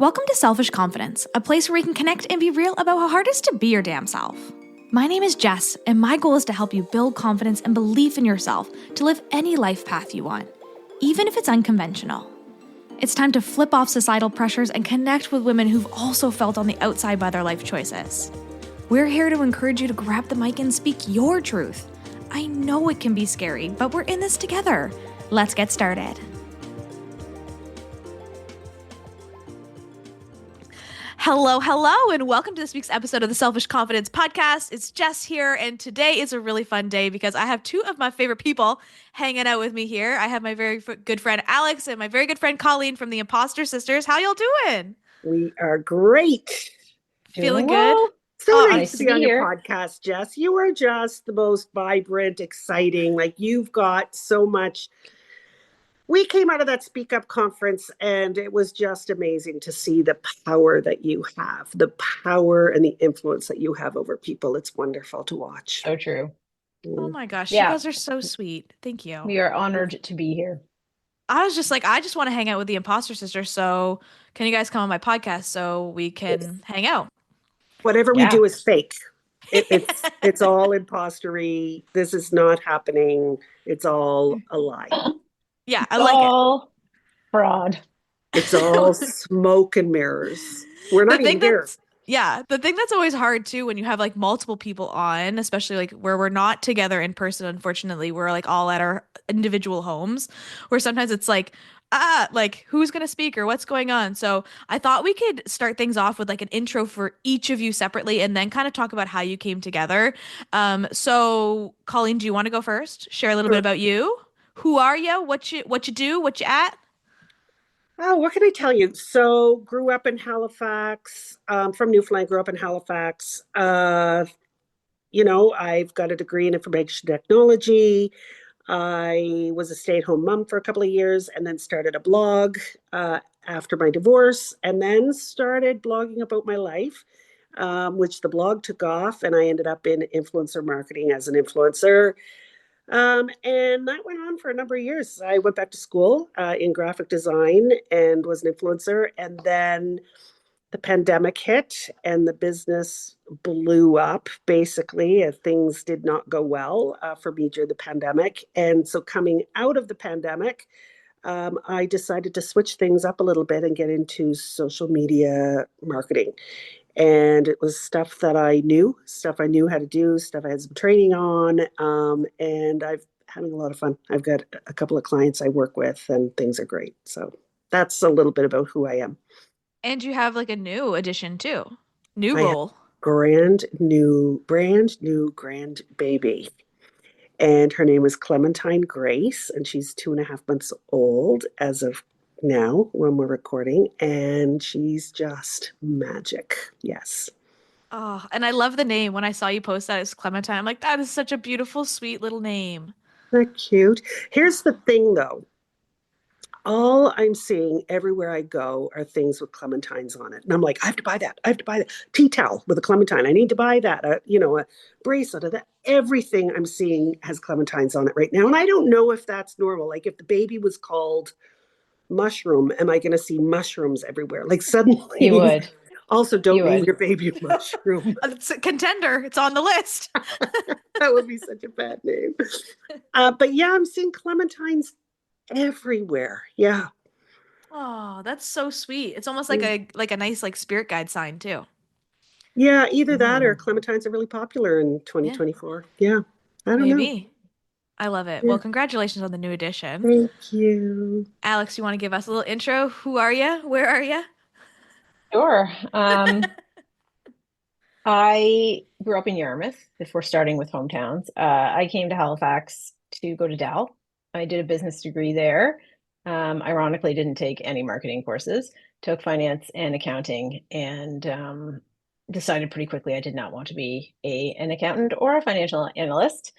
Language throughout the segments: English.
Welcome to Selfish Confidence, a place where we can connect and be real about how hard it is to be your damn self. My name is Jess, and my goal is to help you build confidence and belief in yourself to live any life path you want, even if it's unconventional. It's time to flip off societal pressures and connect with women who've also felt on the outside by their life choices. We're here to encourage you to grab the mic and speak your truth. I know it can be scary, but we're in this together. Let's get started. Hello, and welcome to this week's episode of the Selfish Confidence Podcast. It's Jess here, and today is a really fun day because I have two of my favorite people hanging out with me here. I have my very good friend Alex and my very good friend Colleen from the Imposter Sisters. How y'all doing? We are great. Feeling good? So nice to be on your podcast, Jess. You are just the most vibrant, exciting. Like, you've got so much. We came out of that Speak Up conference, and it was just amazing to see the power that you have, the power and the influence that you have over people. It's wonderful to watch. So true. Oh my gosh, you guys are so sweet. Thank you. We are honored to be here. I was just like, I just want to hang out with the Imposter Sisters, so can you guys come on my podcast so we can hang out? Whatever we do is fake. It's all impostery. This is not happening. It's all a lie. Yeah, I like it. Fraud. It's all smoke and mirrors. We're not even here. Yeah, the thing that's always hard too when you have like multiple people on, especially like where we're not together in person, unfortunately, we're like all at our individual homes, where sometimes it's like, like who's going to speak or what's going on. So I thought we could start things off with like an intro for each of you separately and then kind of talk about how you came together. So Colleen, do you want to go first? Share a little bit about you. Who are you? What you do? What you at? Oh, what can I tell you? So, grew up in Halifax, from Newfoundland, grew up in Halifax. I've got a degree in information technology. I was a stay-at-home mom for a couple of years and then started a blog after my divorce and then started blogging about my life, which the blog took off, and I ended up in influencer marketing as an influencer. And that went on for a number of years. I went back to school in graphic design and was an influencer. And then the pandemic hit and the business blew up, basically. Things did not go well for me during the pandemic. And so coming out of the pandemic, I decided to switch things up a little bit and get into social media marketing. And it was stuff I knew how to do, stuff I had some training on. And I'm having a lot of fun. I've got a couple of clients I work with and things are great. So that's a little bit about who I am. And you have like a new addition too. New I role. brand new grandbaby. And her name is Clementine Grace, and she's 2.5 months old as of now when we're recording, and she's just magic. Yes. Oh, and I love the name. When I saw you post that as Clementine, I'm like, that is such a beautiful, sweet little name. They're cute. Here's the thing, though. All I'm seeing everywhere I go are things with clementines on it. And I'm like, I have to buy that. Tea towel with a clementine. I need to buy that. A bracelet of that. Everything I'm seeing has clementines on it right now. And I don't know if that's normal. Like, if the baby was called Mushroom, am I going to see mushrooms everywhere? Like, suddenly. You would. Also, don't name your baby Mushroom. It's a contender. It's on the list. That would be such a bad name. But yeah, I'm seeing clementines everywhere. Yeah. Oh, that's so sweet. It's almost like a nice like spirit guide sign too. Yeah, either that or clementines are really popular in 2024. Yeah. I don't know. I love it. Well, congratulations on the new edition. Thank you. Alex, you want to give us a little intro? Who are you? Where are you? Sure. I grew up in Yarmouth, if we're starting with hometowns. I came to Halifax to go to Dal. I did a business degree there. Ironically, didn't take any marketing courses, took finance and accounting, and decided pretty quickly I did not want to be an accountant or a financial analyst.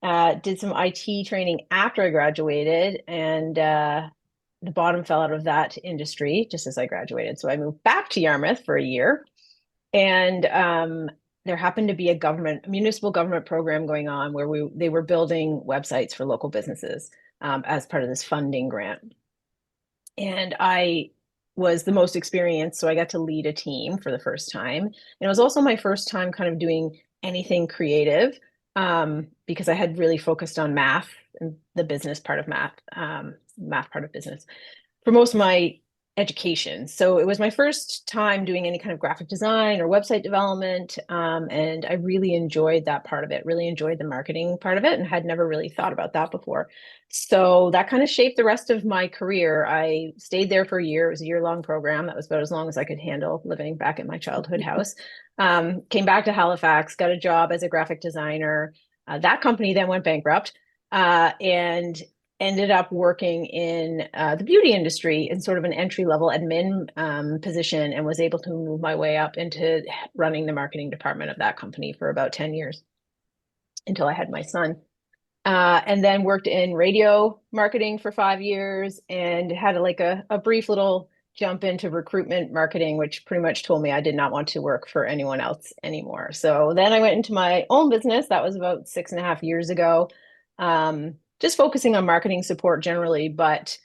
Did some IT training after I graduated, and the bottom fell out of that industry just as I graduated. So I moved back to Yarmouth for a year, and there happened to be a municipal government program going on where they were building websites for local businesses as part of this funding grant. And I was the most experienced, so I got to lead a team for the first time. And it was also my first time kind of doing anything creative, because I had really focused on math and the business part of math, math part of business for most of my education. So it was my first time doing any kind of graphic design or website development. And I really enjoyed that part of it, really enjoyed the marketing part of it, and had never really thought about that before. So that kind of shaped the rest of my career. I stayed there for a year. It was a year-long program. That was about as long as I could handle living back at my childhood house. Came back to Halifax, got a job as a graphic designer. That company then went bankrupt. And ended up working in the beauty industry in sort of an entry-level admin position, and was able to move my way up into running the marketing department of that company for about 10 years until I had my son. And then worked in radio marketing for 5 years, and had a brief little jump into recruitment marketing, which pretty much told me I did not want to work for anyone else anymore. So then I went into my own business. That was about 6.5 years ago. Just focusing on marketing support generally. But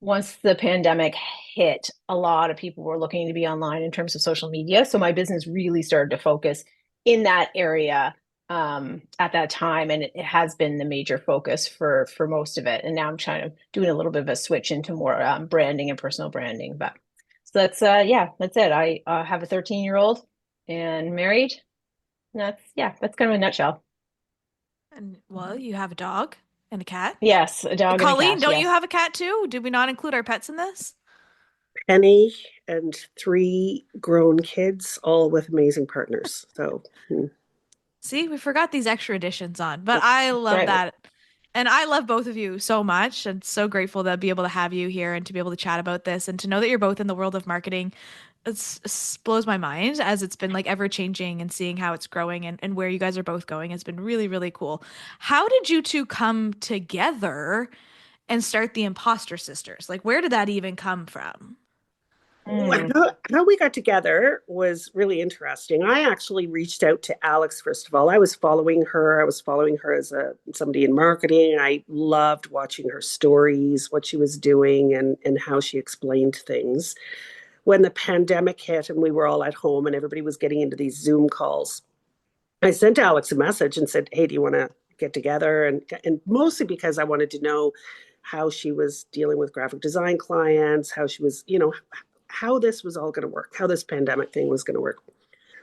once the pandemic hit, a lot of people were looking to be online in terms of social media. So my business really started to focus in that area at that time, and it has been the major focus for most of it. And now I'm trying to doing a little bit of a switch into more branding and personal branding. But so that's that's it. I have a 13-year-old and married. And that's kind of a nutshell. And well, you have a dog and a cat. Yes, a dog and a Colleen, cat. don't you Yes. have a cat too? Did we not include our pets in this? Penny and 3 grown kids, all with amazing partners. So, See, we forgot these extra additions on, but I love Right. that. And I love both of you so much, and so grateful to be able to have you here and to be able to chat about this and to know that you're both in the world of marketing. It's blows my mind as it's been like ever changing, and seeing how it's growing and where you guys are both going has been really, really cool. How did you two come together and start the Imposter Sisters? Like, where did that even come from? Mm. how we got together was really interesting. I actually reached out to Alex first of all. I was following her. I was following her as somebody in marketing. I loved watching her stories, what she was doing, and how she explained things. When the pandemic hit and we were all at home and everybody was getting into these Zoom calls, I sent Alex a message and said, "Hey, do you want to get together?" And mostly because I wanted to know how she was dealing with graphic design clients, how she was, how this was all going to work, how this pandemic thing was going to work.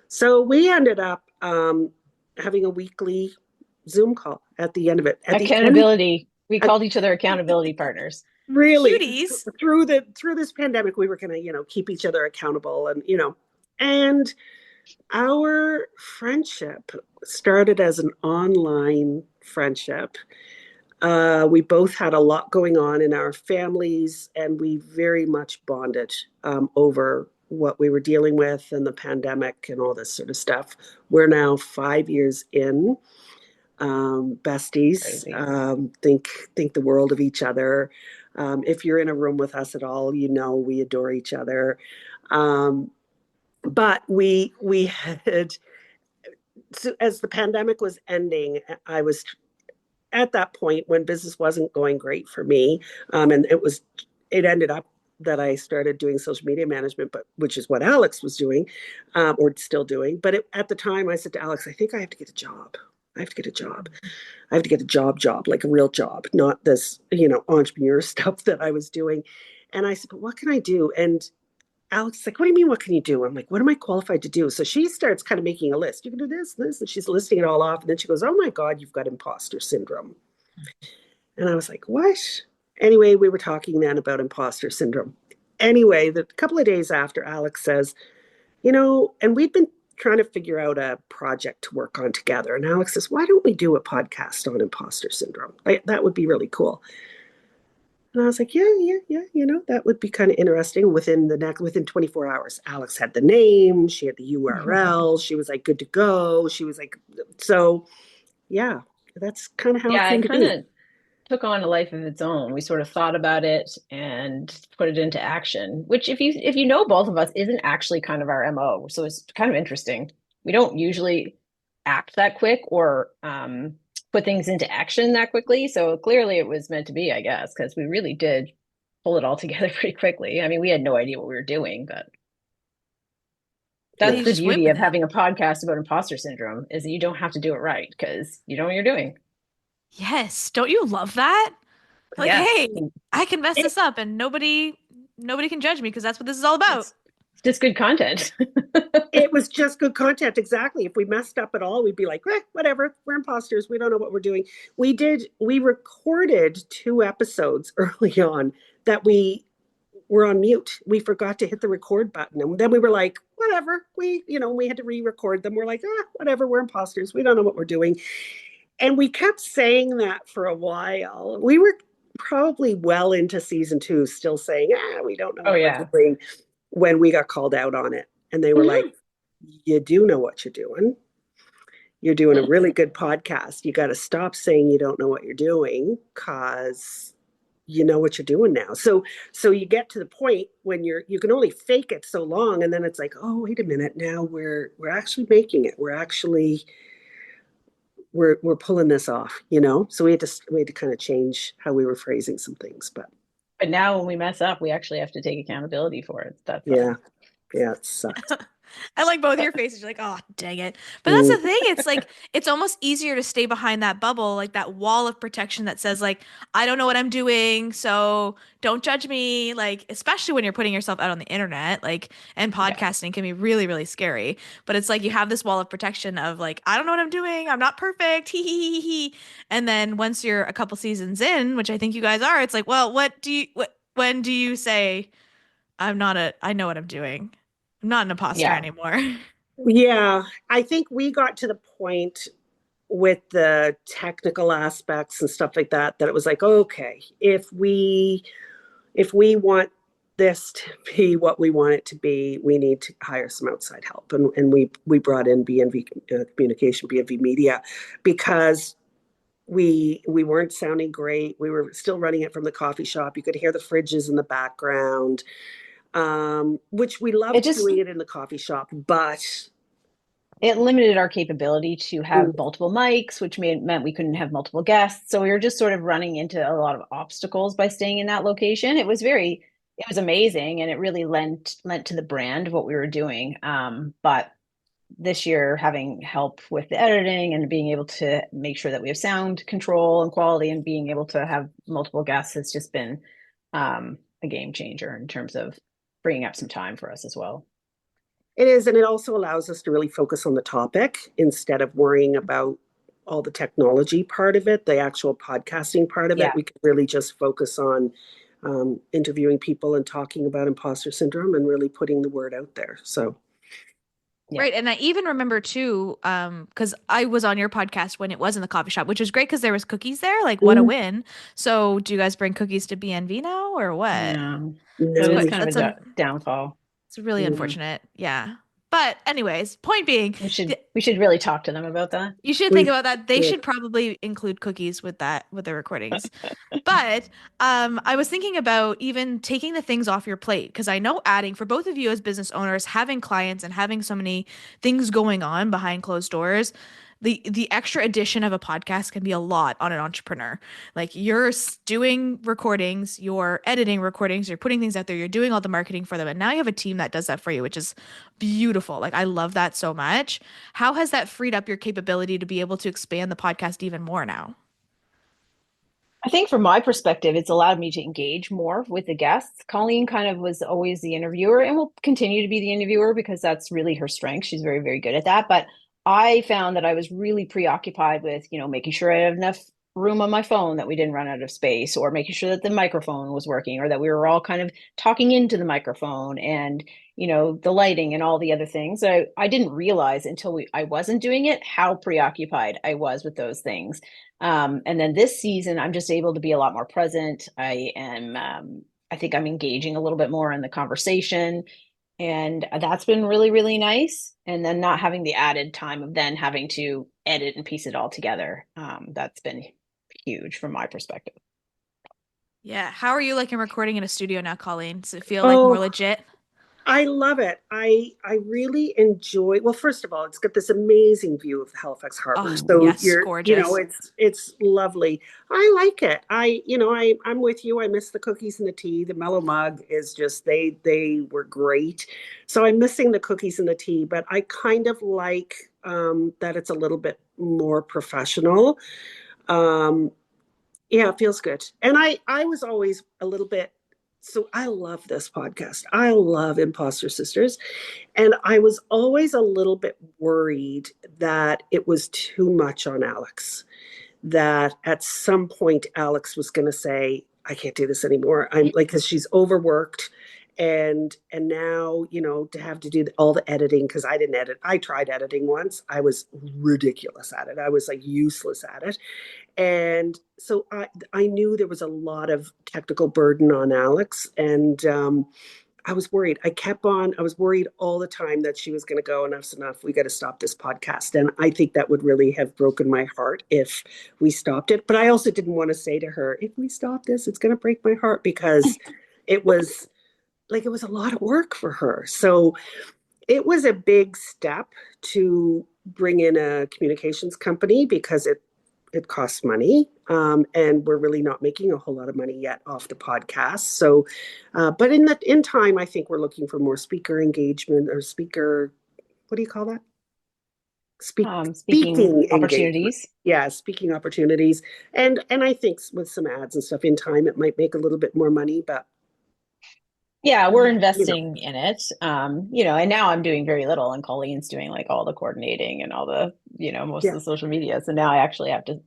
So we ended up having a weekly Zoom call at the end of it. At the end, Accountability. We called each other accountability partners. really, Cuties. through this pandemic, we were going to, keep each other accountable, and our friendship started as an online friendship. We both had a lot going on in our families, and we very much bonded over what we were dealing with and the pandemic and all this sort of stuff. We're now 5 years in, besties. Crazy. Think the world of each other. If you're in a room with us at all, we adore each other. But we had, so as the pandemic was ending, I was at that point when business wasn't going great for me, and it ended up that I started doing social media management, but which is what Alex was doing, or still doing. But at the time, I said to Alex, "I think I have to get a job. I have to get a job. I have to get a job, like a real job, not this, entrepreneur stuff that I was doing." And I said, "But what can I do?" And Alex is like, "What do you mean? What can you do?" I'm like, "What am I qualified to do?" So she starts kind of making a list. You can do this, this, and she's listing it all off. And then she goes, "Oh my God, you've got imposter syndrome." And I was like, "What?" Anyway, we were talking then about imposter syndrome. Anyway, the couple of days after, Alex says, and we'd been trying to figure out a project to work on together. And Alex says, "Why don't we do a podcast on imposter syndrome? That would be really cool." And I was like, "Yeah, yeah, yeah, that would be kind of interesting." Within 24 hours, Alex had the name, she had the URL, she was like good to go. She was like, so yeah, that's kind of how it Yeah, came it to kind be. of took on a life of its own. We sort of thought about it and put it into action, which if you know both of us isn't actually kind of our MO. So it's kind of interesting. We don't usually act that quick or put things into action that quickly. So clearly it was meant to be, I guess, because we really did pull it all together pretty quickly. I mean, we had no idea what we were doing, but And that's you the just went beauty with of it. having a podcast about imposter syndrome is that you don't have to do it right because you know what you're doing. Yes. Don't you love that? Like, Yes. hey, I can mess It, this up and nobody can judge me because that's what this is all about. It's just good content. it was just good content. Exactly. If we messed up at all, we'd be like, whatever. We're imposters. We don't know what we're doing. We recorded 2 episodes early on that we were on mute. We forgot to hit the record button. And then we were like, whatever. We had to re-record them. We're like, whatever. We're imposters. We don't know what we're doing. And we kept saying that for a while. We were probably well into season 2, still saying, we don't know Oh what we're yeah. doing when we got called out on it. And they were like, Mhm. you do know what you're doing. You're doing a really good podcast. You got to stop saying you don't know what you're doing because you know what you're doing now. So you get to the point when you can only fake it so long, and then it's like, oh, wait a minute, now we're actually making it. We're pulling this off. So we had to kind of change how we were phrasing some things. But But now when we mess up, we actually have to take accountability for it. That yeah, sucks. yeah, it sucks. I like both of your faces. You're like, oh, dang it. But that's the Mm, thing. It's like, it's almost easier to stay behind that bubble, like that wall of protection that says, like, I don't know what I'm doing, so don't judge me. Like, especially when you're putting yourself out on the internet, like, and Yeah. podcasting can be really, really scary. But it's like you have this wall of protection of, like, I don't know what I'm doing. I'm not perfect. Hee hee hee hee. And then once you're a couple seasons in, which I think you guys are, it's like, well, when do you say, I know what I'm doing? I'm not an imposter Yeah. anymore. yeah, I think we got to the point with the technical aspects and stuff like that it was like, okay, if we want this to be what we want it to be, we need to hire some outside help. And we brought in BNV Communication, BNV Media, because we weren't sounding great. We were still running it from the coffee shop. You could hear the fridges in the background, which we It loved just doing it in the coffee shop, but it limited our capability to have mm, multiple mics, which meant we couldn't have multiple guests. So we were just sort of running into a lot of obstacles by staying in that location. It was amazing, and it really lent to the brand of what we were doing. But this year, having help with the editing and being able to make sure that we have sound control and quality, and being able to have multiple guests has just been a game changer in terms of freeing up some time for us as well. it is, and it also allows us to really focus on the topic instead of worrying about all the technology part of it, the actual podcasting part of it. Yeah. We can really just focus on interviewing people and talking about imposter syndrome and really putting the word out there. So, Yeah. Right. And I even remember too, because I was on your podcast when it was in the coffee shop, which was great because there was cookies there. Like, what a mm, win. So do you guys bring cookies to BNV now or what? No, It's that no, is quite, kind of that's a downfall. it's really yeah, unfortunate. Yeah. But anyways, point being, We should really talk to them about that. you should think we about that. They yeah. should probably include cookies with that with their recordings. But I was thinking about even taking the things off your plate because I know adding for both of you as business owners, having clients and having so many things going on behind closed doors, the extra addition of a podcast can be a lot on an entrepreneur. Like doing recordings, you're editing recordings, you're putting things out there, you're doing all the marketing for them, and now you have a team that does that for you, which is beautiful. Like I love that so much. How has that freed up your capability to be able to expand the podcast even more now? I think from my perspective, it's allowed me to engage more with the guests. Colleen kind of was always the interviewer and will continue to be the interviewer because that's really her strength. She's very, very good at that. But I found that I was really preoccupied with, making sure I had enough room on my phone that we didn't run out of space, or making sure that the microphone was working, or that we were all kind of talking into the microphone, and the lighting and all the other things. I didn't realize until I wasn't doing it how preoccupied I was with those things. And then this season, I'm just able to be a lot more present. I think I'm engaging a little bit more in the conversation. And that's been really, really nice. And then not having the added time of then having to edit and piece it all together. That's been huge from my perspective. Yeah. How are you like in recording in a studio now, Colleen? Does it feel like more Oh, legit? I love it. I really enjoy. Well, first of all, it's got this amazing view of Halifax Harbor. Oh, So yes, gorgeous. it's lovely. I like it. I'm with you. I miss the cookies and the tea. The mellow mug is just they were great. So I'm missing the cookies and the tea, but I kind of like that it's a little bit more professional. Um, yeah, it feels good. And I was always a little bit, so I love this podcast. I love Imposter Sisters. And I was always a little bit worried that it was too much on Alex, that at some point Alex was going to say, I can't do this anymore. I'm like, because she's overworked. And now, to have to do all the editing, because I didn't edit. I tried editing once. I was ridiculous at it. I was like useless at it. And so I knew there was a lot of technical burden on Alex. And I was worried. I was worried all the time that she was going to go, enough's enough. We got to stop this podcast. And I think that would really have broken my heart if we stopped it. But I also didn't want to say to her, if we stop this, it's going to break my heart, because it was it was a lot of work for her. So it was a big step to bring in a communications company, because it costs money, and we're really not making a whole lot of money yet off the podcast. So, but in time, I think we're looking for more speaker engagement, or speaker. What do you call that? Speaking Speaking engagement. opportunities. Yeah, speaking opportunities, and I think with some ads and stuff in time, it might make a little bit more money. But Yeah, we're you know, investing in it. And now I'm doing very little, and Colleen's doing like all the coordinating and all the, most of yeah, the social media. So now I actually have to,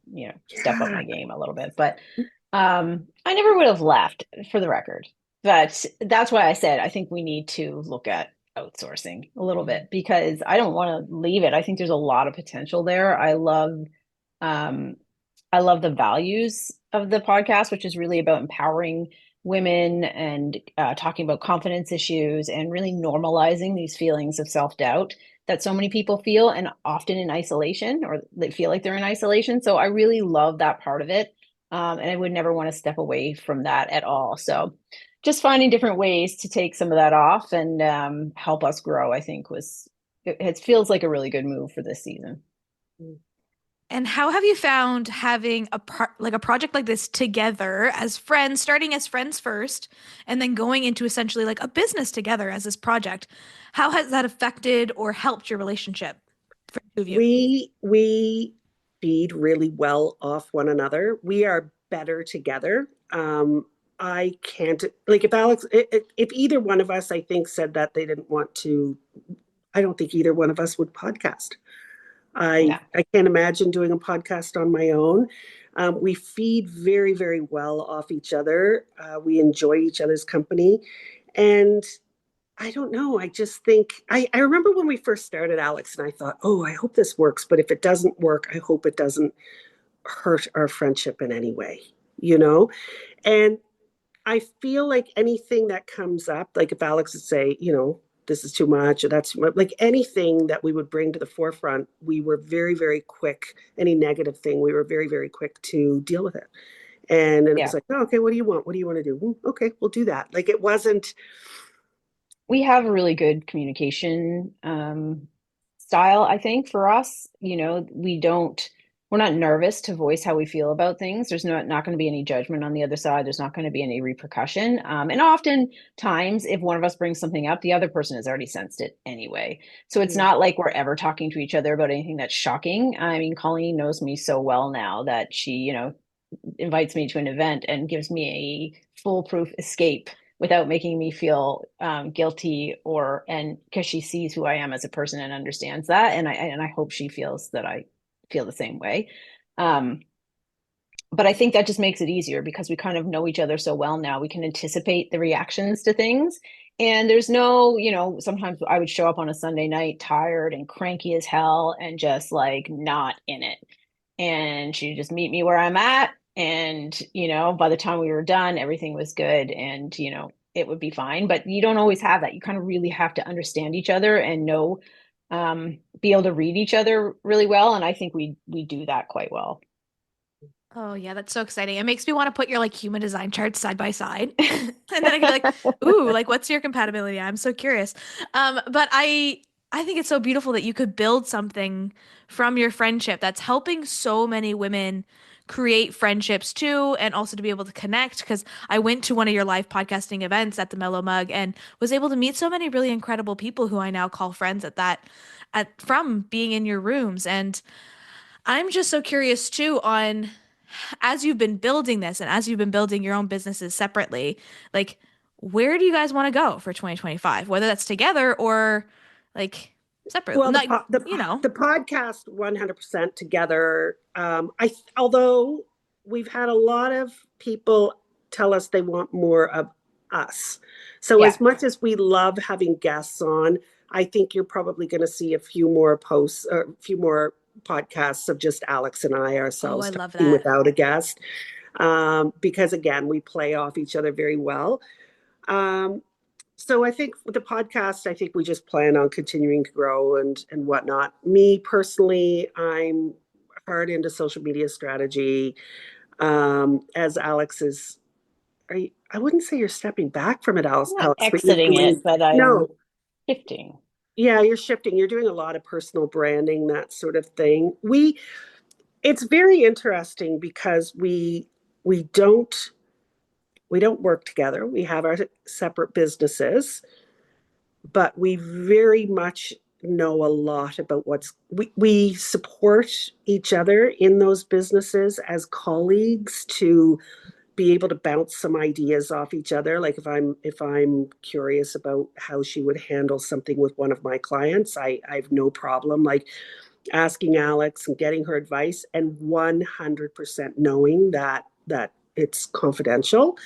step up yeah. my game a little bit. But I never would have left, for the record. But that's why I said I think we need to look at outsourcing a little bit, because I don't want to leave it. I think there's a lot of potential there. Um, I love the values of the podcast, which is really about empowering women and talking about confidence issues and really normalizing these feelings of self-doubt that so many people feel, and often in isolation, or they feel like they're in isolation. So I really love that part of it. And I would never want to step away from that at all. So just finding different ways to take some of that off and help us grow, I think it feels like a really good move for this season. And how have you found having a project like this together as friends, starting as friends first, and then going into essentially like a business together as this project? How has that affected or helped your relationship for the two of you? We feed really well off one another. We are better together. I can't, like, if either one of us, I think, said that they didn't want to, I don't think either one of us would podcast. I Yeah. I can't imagine doing a podcast on my own. We feed very, very well off each other. We enjoy each other's company. And I don't know. I just think I remember when we first started, Alex, and I thought, oh, I hope this works. But if it doesn't work, I hope it doesn't hurt our friendship in any way, you know? And I feel like anything that comes up, like if Alex would say, this is too much, or that's too much, like anything that we would bring to the forefront, we were very, very quick. Any negative thing, we were very, very quick to deal with it. And it was Yeah. like, oh, okay, what do you want? What do you want to do? Okay, we'll do that. Like it wasn't, We have a really good communication style, I think, for us. We're not nervous to voice how we feel about things. There's not going to be any judgment on the other side. There's not going to be any repercussion. And oftentimes, if one of us brings something up, the other person has already sensed it anyway. So it's yeah, not like we're ever talking to each other about anything that's shocking. I mean, Colleen knows me so well now that she, invites me to an event and gives me a foolproof escape without making me feel guilty, and because she sees who I am as a person and understands that, and I hope she feels that I feel the same way. Um, but I think that just makes it easier because we kind of know each other so well now. We can anticipate the reactions to things. And there's no, sometimes I would show up on a Sunday night tired and cranky as hell and just like not in it. And she'd just meet me where I'm at. And, by the time we were done, everything was good and, it would be fine. But you don't always have that. You kind of really have to understand each other and be able to read each other really well. And I think we do that quite well. Oh yeah, that's so exciting. It makes me want to put your like human design charts side by side. And then I can be like, ooh, like what's your compatibility? I'm so curious. But I think it's so beautiful that you could build something from your friendship that's helping so many women create friendships too, and also to be able to connect. Because I went to one of your live podcasting events at the Mellow Mug and was able to meet so many really incredible people who I now call friends at from being in your rooms. And I'm just so curious too on as you've been building this and as you've been building your own businesses separately, like where do you guys want to go for 2025? Whether that's together or like separately, Well, like, you know. the podcast 100% together. Although we've had a lot of people tell us they want more of us. So Yeah. as much as we love having guests on, I think you're probably going to see a few more posts or a few more podcasts of just Alex and I Oh, I ourselves love talking that. without a guest. Because again, we play off each other very well. Um, so I think with the podcast, I think we just plan on continuing to grow and whatnot. Me personally, I'm hard into social media strategy. As Alex is, I wouldn't say you're stepping back from it, I'm not Alex, but you're exiting doing, it, but I'm no, shifting. yeah, you're shifting. You're doing a lot of personal branding, that sort of thing. It's very interesting because we don't, we don't work together. We have our separate businesses, but we very much know a lot about we support each other in those businesses as colleagues to be able to bounce some ideas off each other. Like if I'm curious about how she would handle something with one of my clients, I have no problem like asking Alex and getting her advice and 100% knowing that it's confidential.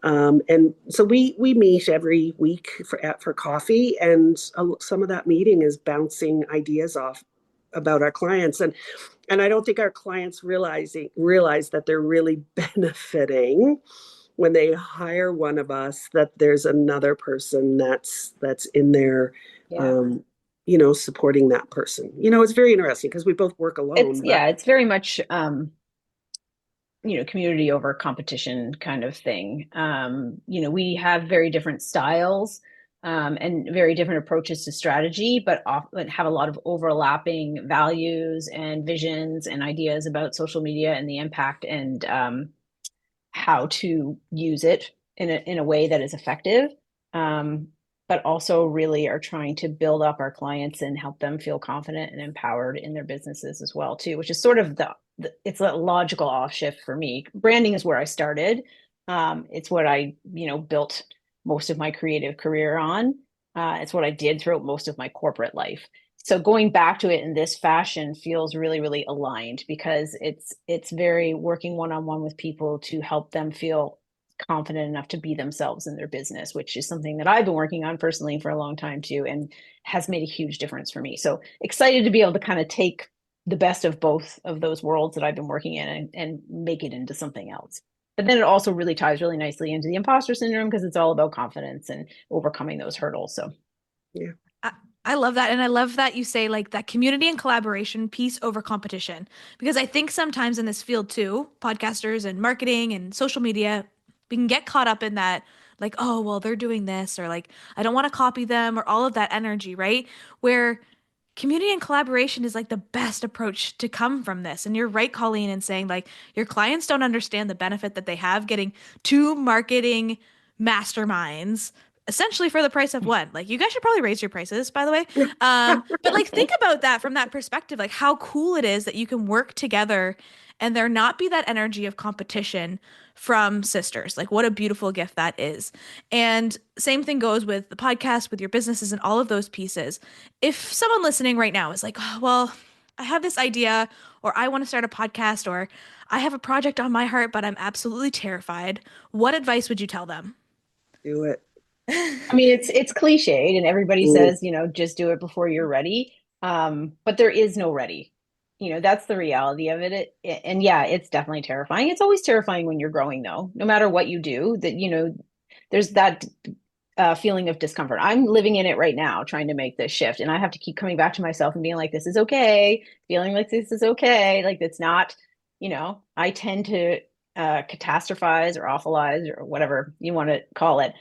And so we meet every week for coffee, and some of that meeting is bouncing ideas off about our clients, and I don't think our clients realize that they're really benefiting when they hire one of us, that there's another person that's in there, Yeah. um, supporting that person. It's very interesting because we both work It's alone, but yeah, it's very much community over competition kind of thing. We have very different styles and very different approaches to strategy, but often have a lot of overlapping values and visions and ideas about social media and the impact and how to use it in a way that is effective. Um, but also really are trying to build up our clients and help them feel confident and empowered in their businesses as well too, which is sort of it's a logical off shift for me. Branding is where I started. It's what I built most of my creative career on. It's what I did throughout most of my corporate life. So going back to it in this fashion feels really, really aligned because it's very working one-on-one with people to help them feel confident enough to be themselves in their business, which is something that I've been working on personally for a long time too, and has made a huge difference for me. So excited to be able to kind of take the best of both of those worlds that I've been working in and make it into something else. But then it also really ties really nicely into the imposter syndrome because it's all about confidence and overcoming those hurdles. So yeah. I, I love that. And I love that you say like that community and collaboration piece over competition. Because I think sometimes in this field too, podcasters and marketing and social media, we can get caught up in that, like, oh, well, they're doing this, or like, I don't want to copy them, or all of that energy, right? Where community and collaboration is like the best approach to come from this. And you're right, Colleen, in saying like your clients don't understand the benefit that they have getting two marketing masterminds essentially for the price of one. Like you guys should probably raise your prices, by the way. But like think about that from that perspective, like how cool it is that you can work together and there not be that energy of competition from sisters. Like what a beautiful gift that is. And same thing goes with the podcast, with your businesses and all of those pieces. If someone listening right now is like, oh, well, I have this idea, or I want to start a podcast, or I have a project on my heart, but I'm absolutely terrified, what advice would you tell them? Do it. I mean, it's cliched, and everybody Mm. says, just do it before you're ready. But there is no ready. That's the reality of and yeah, it's definitely terrifying. It's always terrifying when you're growing, though. No matter what you do, there's that feeling of discomfort. I'm living in it right now, trying to make this shift, and I have to keep coming back to myself and being like, "This is okay," feeling like this is okay, like it's not. I tend to catastrophize or awfulize or whatever you want to call it.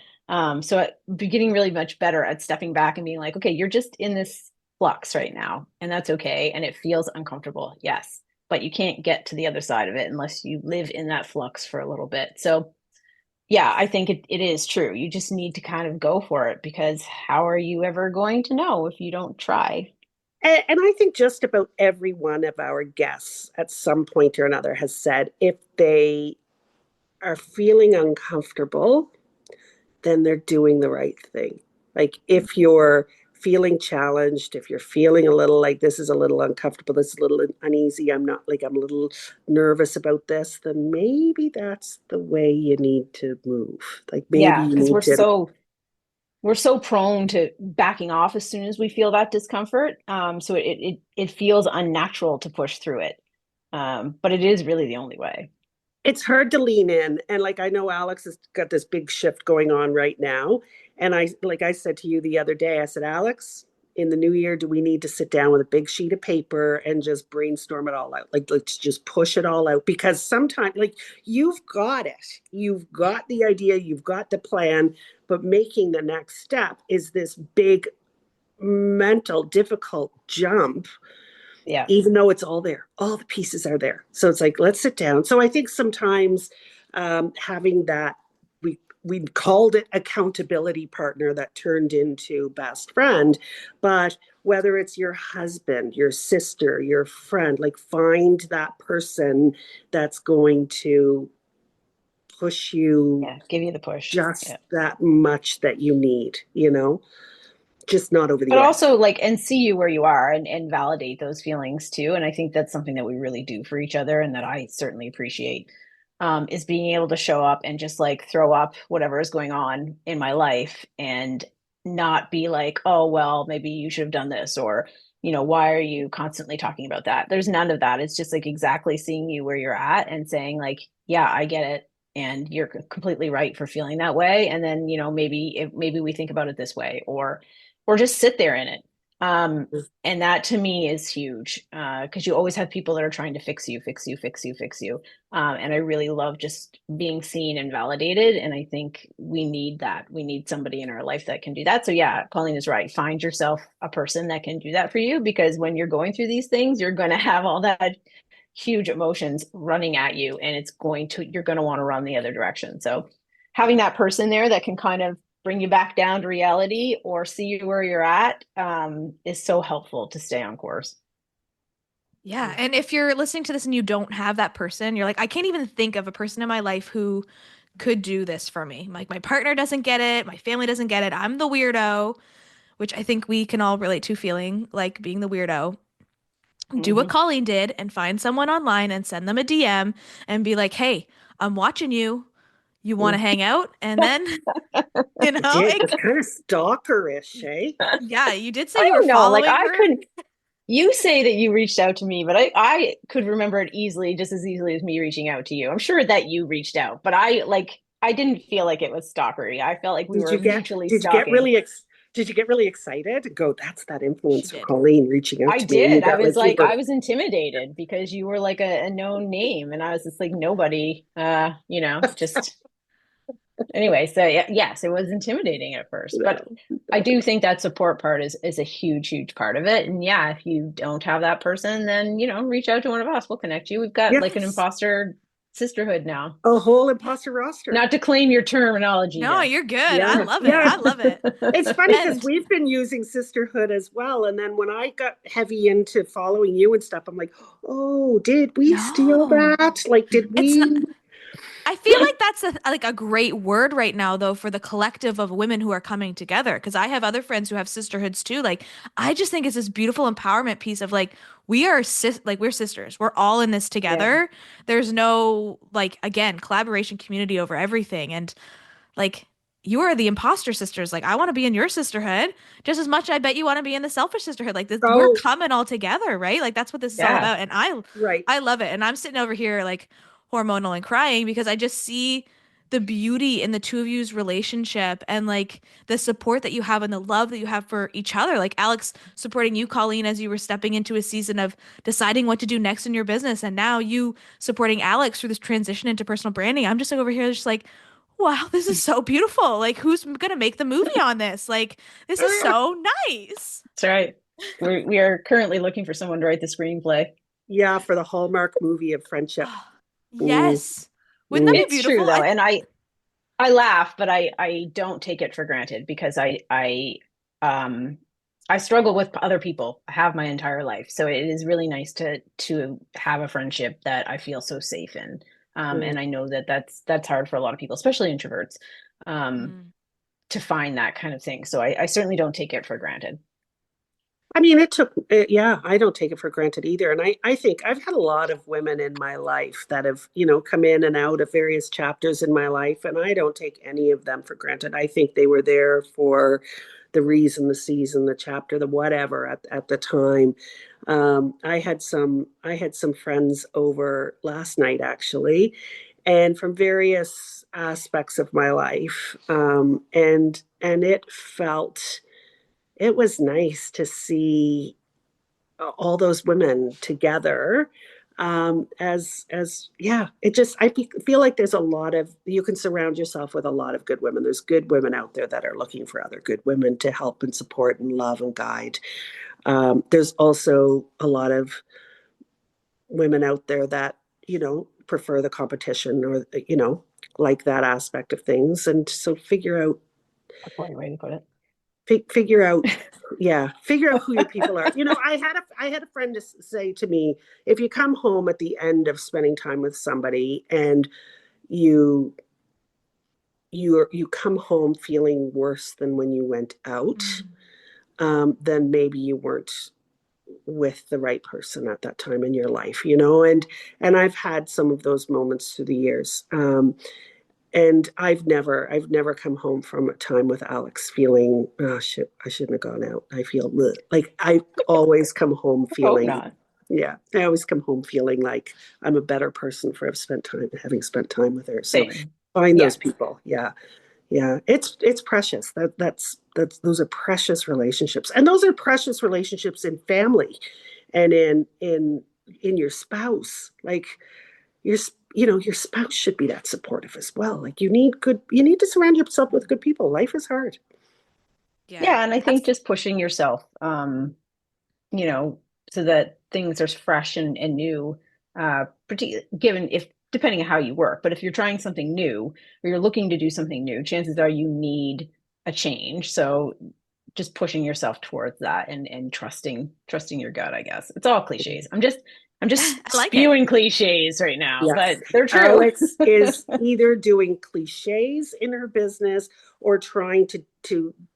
So I'd be getting really much better at stepping back and being like, okay, you're just in this flux right now, and that's okay. And it feels uncomfortable, yes, but you can't get to the other side of it unless you live in that flux for a little bit. So yeah, I think it is true. You just need to kind of go for it, because how are you ever going to know if you don't try? And I think just about every one of our guests at some point or another has said if they are feeling uncomfortable, then they're doing the right thing. Like if you're feeling challenged, if you're feeling a little like this is a little uncomfortable, this is a little uneasy, I'm not like I'm a little nervous about this, then maybe that's the way you need to move. Like maybe Yeah, you because need to. we're so prone to backing off as soon as we feel that discomfort. So it feels unnatural to push through it. But it is really the only way. It's hard to lean in. And like I know Alex has got this big shift going on right now. And I said to you the other day, I said, Alex, in the new year, do we need to sit down with a big sheet of paper and just brainstorm it all out? Like let's just push it all out. Because sometimes like you've got it. You've got the idea, you've got the plan, but making the next step is this big mental difficult jump, Yeah. even though it's all there, all the pieces are there. So it's like, let's sit down. So I think sometimes having that, we called it accountability partner that turned into best friend, but whether it's your husband, your sister, your friend, like find that person that's going to push you Yeah. Give you the push. just Yeah. that much that you need, just not over But the edge. also like, and see you where you are, and validate those feelings too. And I think that's something that we really do for each other, and that I certainly appreciate, is being able to show up and just like throw up whatever is going on in my life, and not be like, oh, well, maybe you should have done this, or, why are you constantly talking about that? There's none of that. It's just like exactly seeing you where you're at and saying like, yeah, I get it. And you're completely right for feeling that way. And then, maybe we think about it this way, or just sit there in it. And that to me is huge, because you always have people that are trying to fix you, fix you, fix you, fix you. And I really love just being seen and validated. And I think we need that. We need somebody in our life that can do that. So yeah, Colleen is right. Find yourself a person that can do that for you, because when you're going through these things, you're going to have all that huge emotions running at you, and you're going to want to run the other direction. So having that person there that can kind of bring you back down to reality or see you where you're at, is so helpful to stay on course. Yeah. And if you're listening to this and you don't have that person, you're like, I can't even think of a person in my life who could do this for me. Like, my partner doesn't get it. My family doesn't get it. I'm the weirdo, which I think we can all relate to, feeling like being the weirdo. Do what Mm-hmm. Colleen did and find someone online and send them a DM and be like, hey, I'm watching you. You want to hang out? And then, I did. it, It's kind of stalkerish, eh? yeah, you did say I you were don't know. Like following I her. couldn't. You say that you reached out to me, but I could remember it easily, just as easily as me reaching out to you. I'm sure that you reached out, but I didn't feel like it was stalkery. I felt like we Did were you get mutually did you get stalking. really did you get really excited? Go, that's that She influencer did. Colleen reaching out I to me, and you did. I got was like like, I super. was intimidated because you were like a known name, and I was just like nobody. Just anyway. So yeah, yes, it was intimidating at first, but No, I no. do think that support part is a huge part of it. And yeah, if you don't have that person, then reach out to one of us. We'll connect you. We've got like an Yes, imposter sisterhood now. a whole Yeah. imposter roster. Not to claim your terminology, No, Jess. you're good. I Yeah, love it. yeah. I love it. It's funny because And we've been using sisterhood as well, and then when I got heavy into following you and stuff, I'm like, oh, did we steal no, that? Like, did it's not. we? I feel like that's like a great word right now, though, for the collective of women who are coming together. Because I have other friends who have sisterhoods too. Like, I just think it's this beautiful empowerment piece of like, we're sisters. We're all in this Yeah, together. There's no, like, again, collaboration, community over everything. And like, you are the imposter sisters. Like, I want to be in your sisterhood just as much. I bet you want to be in the selfish sisterhood. Like, we're Oh, coming all together, right? Like, that's what this is all yeah, about. And I, right. I love it. And I'm sitting over here like hormonal and crying because I just see the beauty in the two of you's relationship and like the support that you have and the love that you have for each other. Like Alex supporting you, Colleen, as you were stepping into a season of deciding what to do next in your business. And now you supporting Alex through this transition into personal branding. I'm just like over here, just like, wow, this is so beautiful. Like, who's gonna make the movie on this? Like, this is so nice. That's right. We are currently looking for someone to write the screenplay. Yeah, for the Hallmark movie of friendship. Mm, Yes. Wouldn't that mm. be It's true beautiful? though, and I laugh, but I don't take it for granted because um I struggle with other people. I have my entire life, so it is really nice to have a friendship that I feel so safe in. Mm. And I know that that's hard for a lot of people, especially introverts, um, Mm. to find that kind of thing. So I certainly don't take it for granted. I mean, yeah, I don't take it for granted either. And I think I've had a lot of women in my life that have, come in and out of various chapters in my life, and I don't take any of them for granted. I think they were there for the reason, the season, the chapter, the whatever at the time. I had some friends over last night actually, and from various aspects of my life, and it was nice to see all those women together, as yeah, feel like there's a lot of, you can surround yourself with a lot of good women. There's good women out there that are looking for other good women to help and support and love and guide. There's also a lot of women out there that prefer the competition, or like that aspect of things, and so A polite way to put it. figure out yeah, figure out who your people are. I had a friend say to me, if you come home at the end of spending time with somebody and you you come home feeling worse than when you went out, Mm. then maybe you weren't with the right person at that time in your life, and I've had some of those moments through the years. And I've never come home from a time with Alex feeling, oh shit, I shouldn't have gone out. I feel like I always come home Hope feeling, not. yeah, I always come home feeling like I'm a better person for having spent time with her. So Same. find Yeah. those people. Yeah. Yeah. It's precious. That's those are precious relationships. And those are precious relationships in family and in your spouse. Like, your your spouse should be that supportive as well. Like, you need to surround yourself with good people. Life is hard. Yeah. Yeah, and I That's think just pushing yourself, you know, so that things are fresh and new, given if depending on how you work, but if you're trying something new or you're looking to do something new, chances are you need a change. So just pushing yourself towards that and trusting your gut, I guess. It's all cliches. I'm just I like it. spewing cliches right now, Yes. but they're true. Alex is either doing cliches in her business or trying to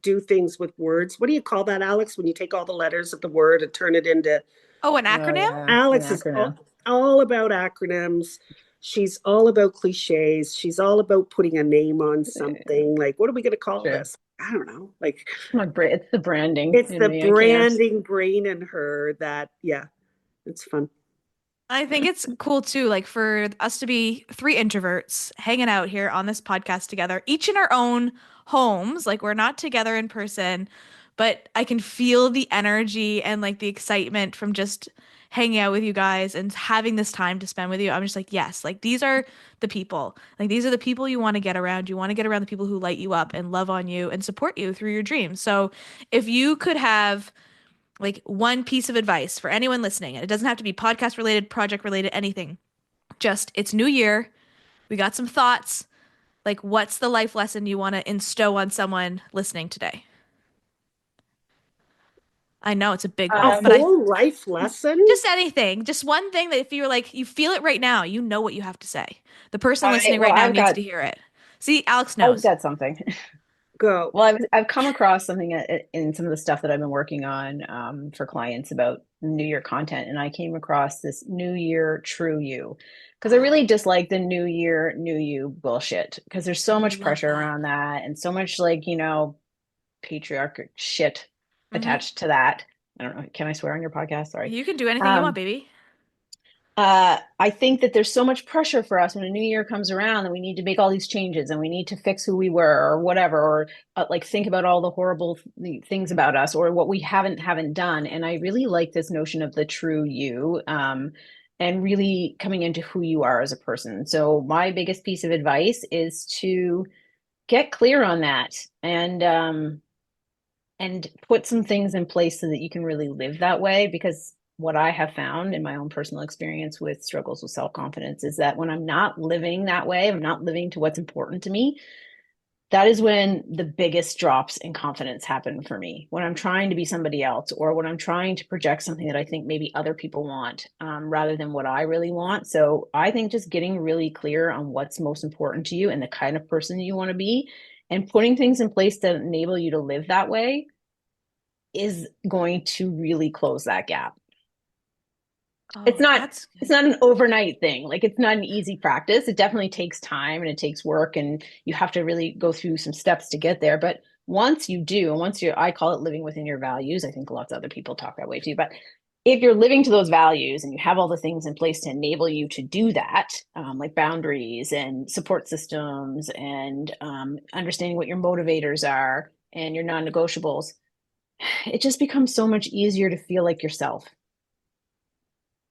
do things with words. What do you call that, Alex, when you take all the letters of the word and turn it into? Oh, an Oh acronym? yeah, an Alex is acronym. all about acronyms. She's all about cliches. She's all about putting a name on Yeah, something. Like, what are we going to call true. this? I don't know. Like, It's the branding it's in the me. I can't. branding brain in her that, yeah, it's fun. I think it's cool too, like for us to be three introverts hanging out here on this podcast together, each in our own homes. Like we're not together in person, but I can feel the energy and like the excitement from just hanging out with you guys and having this time to spend with you. I'm just like, yes, like these are the people. Like these are the people you want to get around. You want to get around the people who light you up and love on you and support you through your dreams. So if you could have like one piece of advice for anyone listening, and it doesn't have to be podcast related, project related, anything. Just it's new year. We got some thoughts. Like, what's the life lesson you want to instow on someone listening today? I know it's a big A one, but I whole life lesson. just anything, just one thing that if you're like, you feel it right now, you know what you have to say. The person listening Well, right now needs to hear it. See, Alex I've knows. got something. Go. Well, I've come across something in some of the stuff that I've been working on, for clients about New Year content, and I came across this New Year True You because I really dislike the New Year New You bullshit because there's so Oh, much love pressure that. around that and so much like patriarchal shit Hmm. attached to that. I don't know. Can I swear on your podcast? Sorry. You can do anything you want, Um, baby. I think that there's so much pressure for us when a new year comes around and we need to make all these changes and we need to fix who we were or whatever, or like think about all the horrible things about us or what we haven't done. And I really like this notion of the true you, and really coming into who you are as a person. So my biggest piece of advice is to get clear on that and put some things in place so that you can really live that way. Because what I have found in my own personal experience with struggles with self confidence is that when I'm not living that way, I'm not living to what's important to me, that is when the biggest drops in confidence happen for me. When I'm trying to be somebody else, or when I'm trying to project something that I think maybe other people want, rather than what I really want. So I think just getting really clear on what's most important to you and the kind of person you want to be, and putting things in place that enable you to live that way is going to really close that gap. It's Oh, not that's it's good. not an overnight thing. Like, it's not an easy practice. It definitely takes time and it takes work, and you have to really go through some steps to get there. But once you do, and once I call it living within your values. I think lots of other people talk that way too. But if you're living to those values and you have all the things in place to enable you to do that, like boundaries and support systems and understanding what your motivators are and your non-negotiables, it just becomes so much easier to feel like yourself.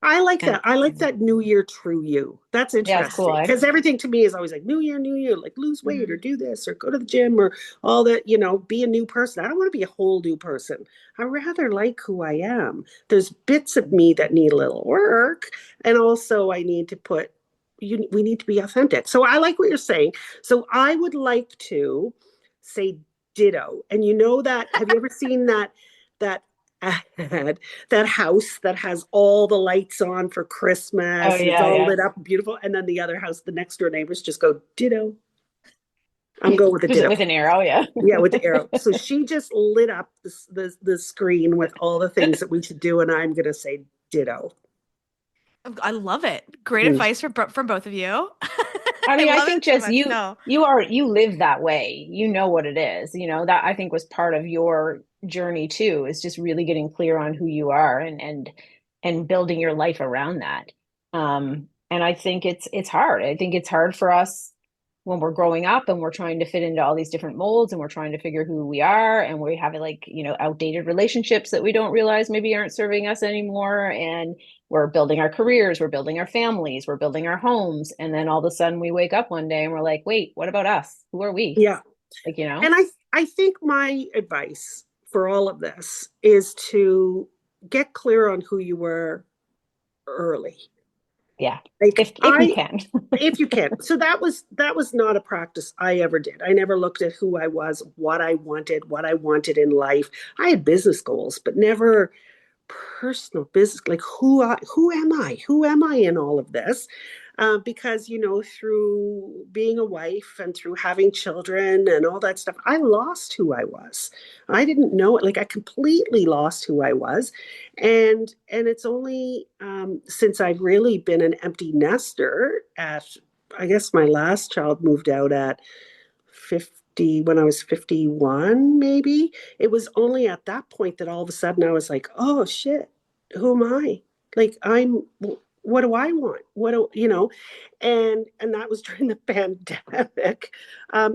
I like And that. I like that New Year true you. That's yeah, it's cool, interesting eh? because everything to me is always like New Year, like lose weight or Mhm. do this or go to the gym or all that, be a new person. I don't want to be a whole new person. I rather like who I am. There's bits of me that need a little work, and also I need to we need to be authentic. So I like what you're saying. So I would like to say ditto. And you know that, have you ever seen that ad, that house that has all the lights on for Oh Christmas and it's yeah, all yeah. lit up beautiful, and then the other house, the next door neighbors just go ditto. I'm going with the ditto. With an arrow, yeah. Yeah, with the arrow. So she just lit up the screen with all the things that we should do, and I'm gonna say ditto. I love it. Great Mm. advice from both of you. I I mean, I love think it so just much. No. you live that way. You know what it is. That I think was part of your journey too, is just really getting clear on who you are and building your life around that. And I think it's hard. I think it's hard for us when we're growing up and we're trying to fit into all these different molds and we're trying to figure who we are, and we have like, outdated relationships that we don't realize maybe aren't serving us anymore, and we're building our careers, we're building our families, we're building our homes. And then all of a sudden we wake up one day and we're like, wait, what about us? Who are we? Yeah. Like, And I think my advice for all of this is to get clear on who you were early. yeah, Like if you can. if you can. So that was not a practice I ever did. I never looked at who I was, what I wanted in life. I had business goals, but never personal business, like who am I in all of this, because through being a wife and through having children and all that stuff, I lost who I was. I didn't know it. Like, I completely lost who I was. And it's only since I've really been an empty nester at, I guess my last child moved out at 50, when I was 51, maybe. It was only at that point that all of a sudden I was like, oh shit, who am I? Like, what do I want? What do you know? And that was during the pandemic.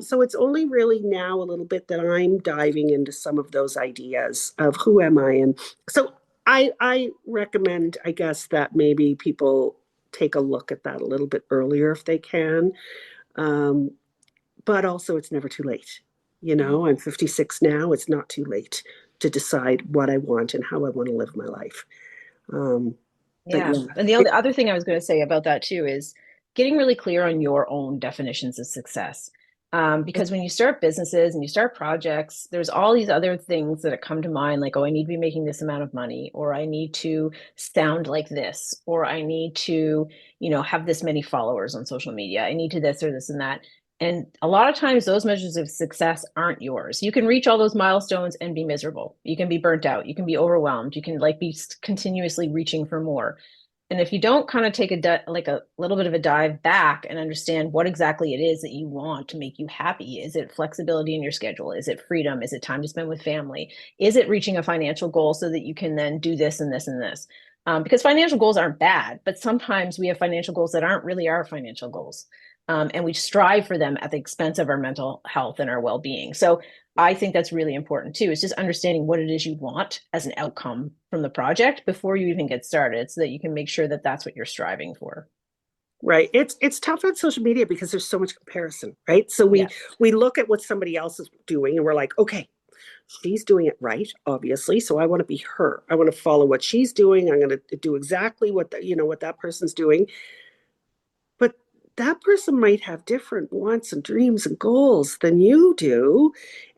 So it's only really now a little bit that I'm diving into some of those ideas of who am I. And so I recommend, I guess, that maybe people take a look at that a little bit earlier if they can. Um, but also, it's never too late. Mm. I'm 56 now. It's not too late to decide what I want and how I want to live my life. Um, but Yeah. yeah, And the other thing I was going to say about that too is getting really clear on your own definitions of success. Because when you start businesses and you start projects, there's all these other things that come to mind, like, oh, I need to be making this amount of money, or I need to sound like this, or I need to, have this many followers on social media. I need to this or this and that. And a lot of times those measures of success aren't yours. You can reach all those milestones and be miserable. You can be burnt out. You can be overwhelmed. You can like be continuously reaching for more. And if you don't kind of take like a little bit of a dive back and understand what exactly it is that you want to make you happy, is it flexibility in your schedule? Is it freedom? Is it time to spend with family? Is it reaching a financial goal so that you can then do this and this and this? Because financial goals aren't bad, but sometimes we have financial goals that aren't really our financial goals. And we strive for them at the expense of our mental health and our well-being. So I think that's really important too. It's just understanding what it is you want as an outcome from the project before you even get started, so that you can make sure that that's what you're striving for. Right. It's tough on social media because there's so much comparison, right? So Yes. we look at what somebody else is doing and we're like, okay, she's doing it right, obviously. So I want to be her. I want to follow what she's doing. I'm going to do exactly what what that person's doing. But that person might have different wants and dreams and goals than you do.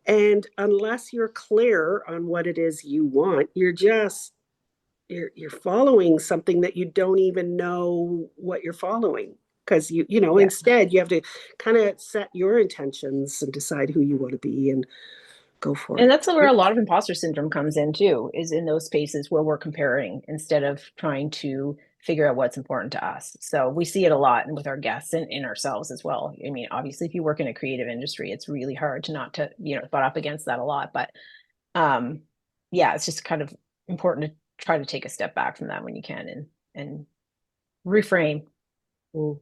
And unless you're clear on what it is you want, you're following something that you don't even know what you're following, because Yeah. instead you have to kind of set your intentions and decide who you want to be and go for And it. that's where a lot of imposter syndrome comes in too, is in those spaces where we're comparing instead of trying to figure out what's important to us. So we see it a lot and with our guests and in ourselves as well. I mean, obviously if you work in a creative industry, it's really hard to not to, butt up against that a lot. But um yeah, it's just kind of important to try to take a step back from that when you can and reframe. Mm.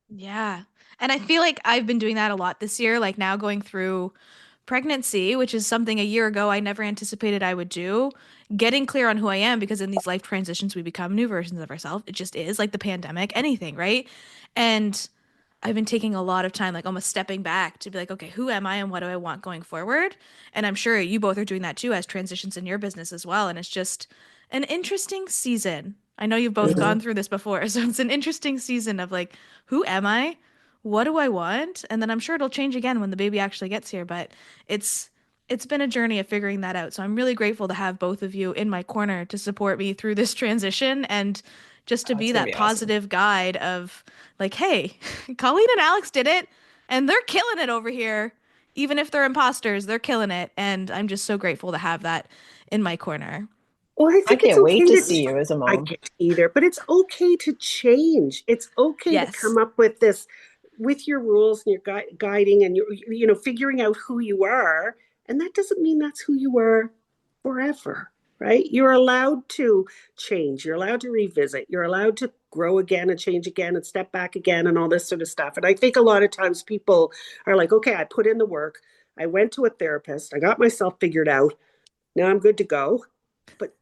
Yeah. And I feel like I've been doing that a lot this year, like now going through pregnancy, which is something a year ago I never anticipated I would do. Getting clear on who I am, because in these life transitions we become new versions of ourselves. It just is like the pandemic, anything, right? And I've been taking a lot of time, like almost stepping back to be like, okay, who am I and what do I want going forward? And I'm sure you both are doing that too as transitions in your business as well. And it's just an interesting season. I know you've both Mhm. gone through this before, so it's an interesting season of like, who am I? What do I want? And then I'm sure it'll change again when the baby actually gets here, but it's it's been a journey of figuring that out. So I'm really grateful to have both of you in my corner to support me through this transition and just to Oh, it's be going to that be awesome. positive guide of like, hey, Colleen and Alex did it and they're killing it over here. Even if they're imposters, they're killing it. And I'm just so grateful to have that in my corner. Well, I I think it's can't wait okay to to, see you as a I mom. can't either, but it's okay to change. It's okay to Yes. come up with this, with your rules and your guiding and figuring out who you are. And that doesn't mean that's who you are forever, right? You're allowed to change. You're allowed to revisit. You're allowed to grow again and change again and step back again and all this sort of stuff. And I think a lot of times people are like, okay, I put in the work. I went to a therapist. I got myself figured out. Now I'm good to go. But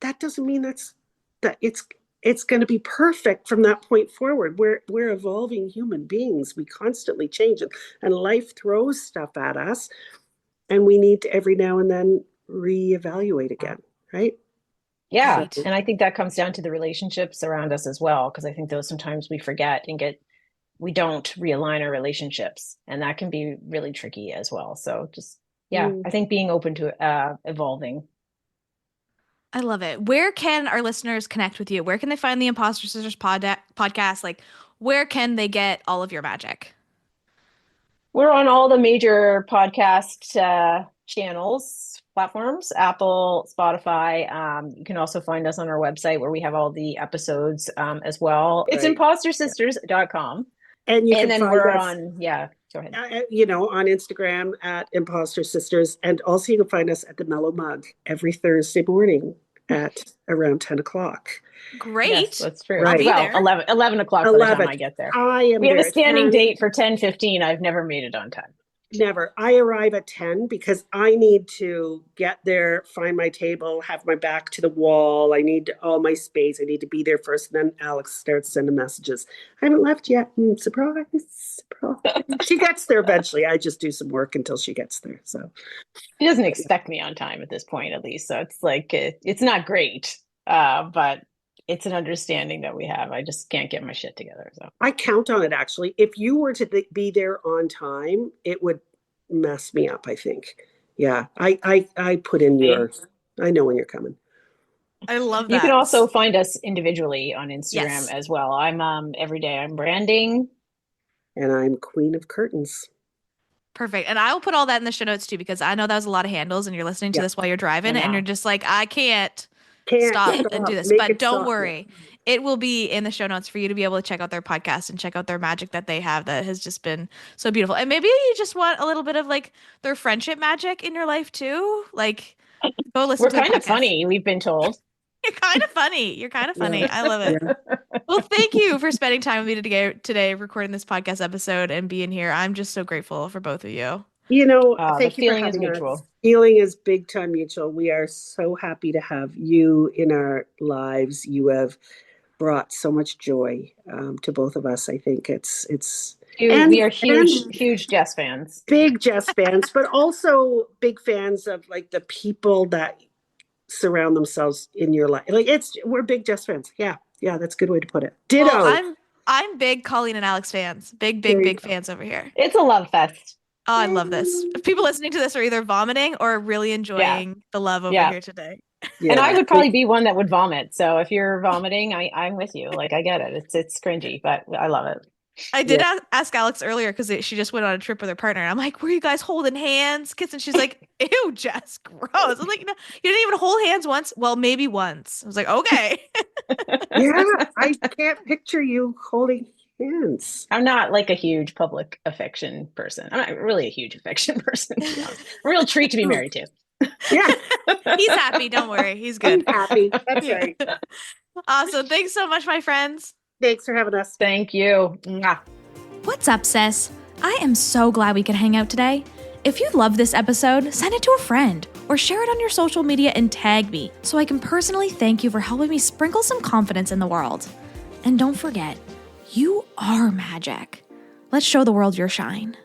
that doesn't mean that it's going to be perfect from that point forward. We're evolving human beings. We constantly change it, and life throws stuff at us, and we need to every now and then reevaluate again, right? Yeah. So Right. And I think that comes down to the relationships around us as well, because I think those sometimes we forget and we don't realign our relationships. And that can be really tricky as well. So just, yeah, mm. I think being open to evolving. I love it. Where can our listeners connect with you? Where can they find the Imposter Sisters podcast? Like, where can they get all of your magic? We're on all the major podcast channels, platforms, Apple, Spotify. You can also find us on our website where we have all the episodes as well. It's Right. Yeah. impostersisters.com. And you And can then find we're us, on, yeah, go ahead. on Instagram at Imposter Sisters, and also you can find us at the Mellow Mug every Thursday morning at around 10 o'clock. Yes, Great. that's true. I'll Right. be Well, there. 11 o'clock by the time 11. I get there. I am We have a there at standing 10. date for 10:15. I've never made it on time. Never. I arrive at 10 because I need to get there, find my table, have my back to the wall. I need all my space. I need to be there first. And then Alex starts sending messages. I haven't left yet. Surprise. Surprise. She gets there eventually. I just do some work until she gets there. So, He doesn't expect me on time at this point, at least. So it's like, it's not great, but it's an understanding that we have. I just can't get my shit together. So I count on it actually. If you were to be there on time, it would mess me up, I think. Yeah. I put in okay. I know when you're coming. I love You can that. also find us individually on Instagram Yes. as well. I'm every day I'm branding. And I'm Queen of Curtains. Perfect. And I will put all that in the show notes too, because I know that was a lot of handles and you're listening to Yeah. this while you're I driving and you're know. just like, I can't Can't stop and do stop. this. Make But it don't stop. Yeah. worry. It will be in the show notes for you to be able to check out their podcast and check out their magic that they have that has just been so beautiful. And maybe you just want a little bit of like their friendship magic in your life too. Like go listen We're to their kind of podcast. funny, we've been told. You're kind of funny. You're kind of funny. Yeah. I love it. Yeah. Well, thank you for spending time with me today, recording this podcast episode and being here. I'm just so grateful for both of you. The Thank you for feeling is having us. mutual. Feeling is big time mutual. We are so happy to have you in our lives. You have brought so much joy to both of us. I think We are and huge Jess fans. big Jess fans, but also big fans of like the people that surround themselves in your life. Like we're big Jess fans. Yeah, that's a good way to put it. Ditto. Well, I'm big Colleen and Alex fans. Big fans over here. It's a love fest. Oh, I love this. If people listening to this are either vomiting or really enjoying the love over here today. Yeah. And I would probably be one that would vomit. So if you're vomiting, I'm with you. Like I get it. It's cringy, but I love it. I did ask Alex earlier because she just went on a trip with her partner. And I'm like, were you guys holding hands, kissing? She's like, ew, Jess, gross. I'm like, no, you didn't even hold hands once. Well, maybe once. I was like, okay. Yeah, I can't picture you holding hands. I'm not like a huge public affection person. I'm not really a huge affection person. A real treat to be married to. Yeah. He's happy. Don't worry. He's good. I'm happy. That's right. Awesome. Thanks so much, my friends. Thanks for having us. Thank you. Mwah. What's up, sis? I am so glad we could hang out today. If you love this episode, send it to a friend or share it on your social media and tag me so I can personally thank you for helping me sprinkle some confidence in the world. And don't forget, you are magic. Let's show the world your shine.